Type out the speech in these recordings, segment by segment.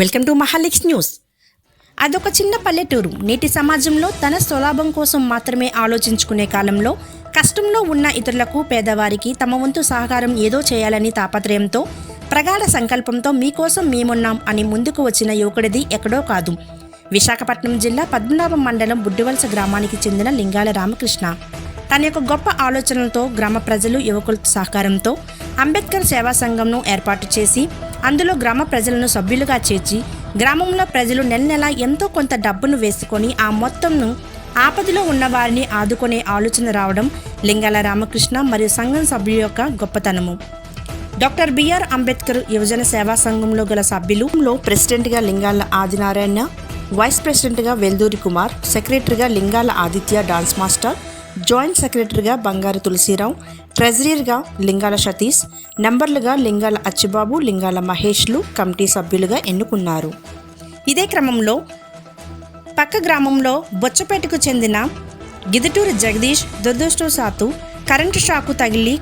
Welcome to మహాలిక్స్ news. అదొక చిన్న పల్లెటూరు. నేటి సమాజంలో తన స్వలాభం కోసం మాత్రమే ఆలోచించుకునే కాలంలో కష్టంలో ఉన్న ఇతరులకు, పేదవారికి తమ వంతు సహకారం ఏదో చేయాలని తాపత్రయంతో, ప్రగాఢ సంకల్పంతో మీకోసం మేమున్నాం అని ముందుకు వచ్చిన యువకుడిది ఎక్కడో కాదు, విశాఖపట్నం జిల్లా పద్మనాభం మండలం బుడ్డివలస గ్రామానికి చెందిన లింగాల రామకృష్ణ. తన యొక్క గొప్ప ఆలోచనలతో గ్రామ ప్రజలు, యువకుల సహకారంతో అంబేద్కర్ సేవా సంఘంను ఏర్పాటు చేసి అందులో గ్రామ ప్రజలను సభ్యులుగా చేర్చి గ్రామంలో ప్రజలు నెల నెల ఎంతో కొంత డబ్బును వేసుకొని ఆ మొత్తంను ఆపదలో ఉన్న వారిని ఆదుకునే ఆలోచన రావడం లింగాల రామకృష్ణ మరియు సంఘం సభ్యుల యొక్క గొప్పతనము. డాక్టర్ బిఆర్ అంబేద్కర్ యువజన సేవా సంఘంలో గల సభ్యులు ప్రెసిడెంట్గా లింగాల ఆదినారాయణ, వైస్ ప్రెసిడెంట్గా వెల్దూరి కుమార్, సెక్రటరీగా లింగాల ఆదిత్య డాన్స్ మాస్టర్, జాయింట్ సెక్రటరీగా బంగారు తులసిరావు, ట్రెజరీగా లింగాల సతీష్, నంబర్లుగా లింగాల అచ్చిబాబు, లింగాల మహేష్లు కమిటీ సభ్యులుగా ఎన్నుకున్నారు. ఇదే క్రమంలో పక్క గ్రామంలో బొచ్చపేటకు చెందిన గిదుటూరు జగదీష్ దురదృష్టవశాత్తు కరెంటు షాకు తగిలి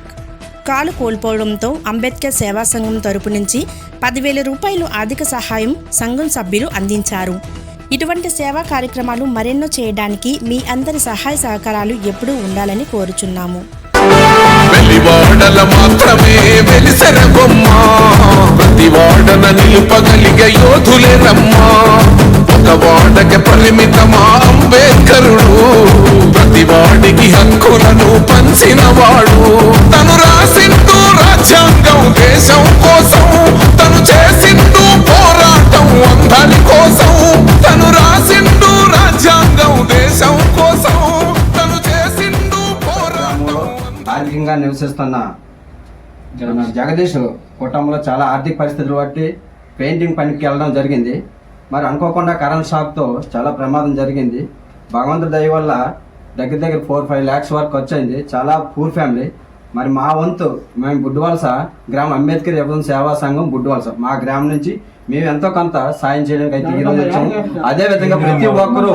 కాలు కోల్పోవడంతో అంబేద్కర్ సేవా సంఘం తరపు నుంచి 10,000 రూపాయలు ఆర్థిక సహాయం సంఘం సభ్యులు అందించారు. ఇటువంటి సేవా కార్యక్రమాలు మరెన్నో చేయడానికి మీ అందరి సహాయ సహకారాలు ఎప్పుడూ ఉండాలని కోరుచున్నాము. ప్రతి వాడన నిలుపగలిగే యోధులే రమ్మా, ఒక వాడకి పరిమితమా అంబేద్కరుడు, ప్రతి వాడికి హక్కులను పంచిన వాడు, తను రాసింటూ రాజ్యాంగం దేశం కోసం, తను చేసింటూ పోరాటం అందరి కోసం, తను రాసింటూ రాజ్యాంగం దేశం కోసం, తను చేసింటూ పోరాటం. ఆర్థికంగా నివసిస్తున్న జగదీష్ కుటుంబంలో చాలా ఆర్థిక పరిస్థితులు బట్టి పెయింటింగ్ పనికి వెళ్ళడం జరిగింది. మరి అనుకోకుండా కరెంట్ షాక్తో చాలా ప్రమాదం జరిగింది. భగవంతుడి దయ వల్ల దగ్గర 4-5 lakhs వరకు వచ్చింది. చాలా పూర్ ఫ్యామిలీ. మరి మా వంతు మేము బుడ్డివలస గ్రామ అంబేద్కర్ యువజన సేవా సంఘం బుడ్డివలస మా గ్రామం నుంచి మేము ఎంతో కొంత సాయం చేయడానికి అయితే ఈరోజు వచ్చాము. అదే విధంగా ప్రతి ఒక్కరూ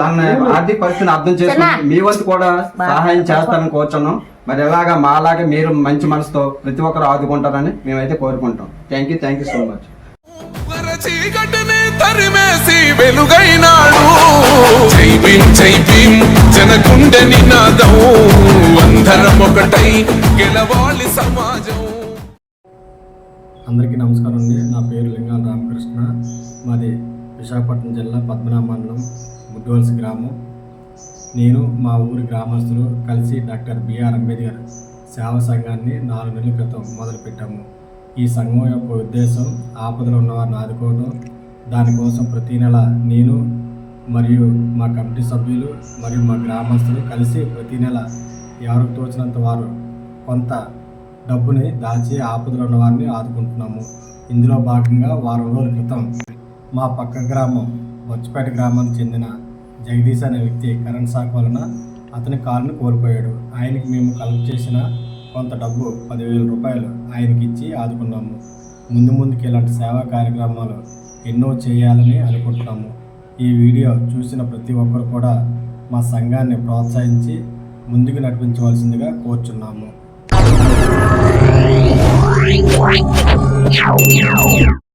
తన ఆర్థిక పరిస్థితిని అర్థం చేసుకుని మీ వంతు కూడా సహాయం చేస్తారని కోరుచున్నాం. మరి ఎలాగా మాలాగే మీరు మంచి మనసుతో ప్రతి ఒక్కరు ఆదుకుంటారని మేమైతే కోరుకుంటాం. Thank you so much. చీకటిని తరిమేసి వెలుగైనాడు, జై భీమ్ జై భీమ్ జనగుండె నినాదం, అందరం ఒకటై గెలవాలి సమాజం. అందరికీ నమస్కారం అండి. నా పేరు లింగాల రామకృష్ణ. మాది విశాఖపట్నం జిల్లా పద్మనాభ మండలం బుడ్డివలస గ్రామం. నేను మా ఊరి గ్రామస్తులు కలిసి డాక్టర్ బిఆర్ అంబేద్కర్ సేవా సంఘాన్ని 4 నెలల క్రితం మొదలుపెట్టాము. ఈ సంఘం యొక్క ఉద్దేశం ఆపదలో ఉన్నవారిని ఆదుకోవడం. దానికోసం ప్రతి నెల నేను మరియు మా కమిటీ సభ్యులు మరియు మా గ్రామస్తులు కలిసి ప్రతి నెల ఎవరికి తోచినంత వారు కొంత డబ్బుని దాచి ఆపదలో ఉన్న వారిని ఆదుకుంటున్నాము. ఇందులో భాగంగా వారం రోజుల క్రితం మా పక్క గ్రామం బొచ్చపేట గ్రామానికి చెందిన జగదీష్ అనే వ్యక్తి కరెంట్ షాక్ వలన అతని కారును కోల్పోయాడు. ఆయనకి మేము కలెక్ట్ చేసిన కొంత డబ్బు 10,000 రూపాయలు ఆయనకి ఇచ్చి ఆదుకున్నాము. ముందుకి ఇలాంటి సేవా కార్యక్రమాలు ఎన్నో చేయాలని అనుకుంటున్నాము. ఈ వీడియో చూసిన ప్రతి ఒక్కరు కూడా మా సంఘాన్ని ప్రోత్సహించి ముందుకు నడిపించవలసిందిగా కోరుచున్నాము.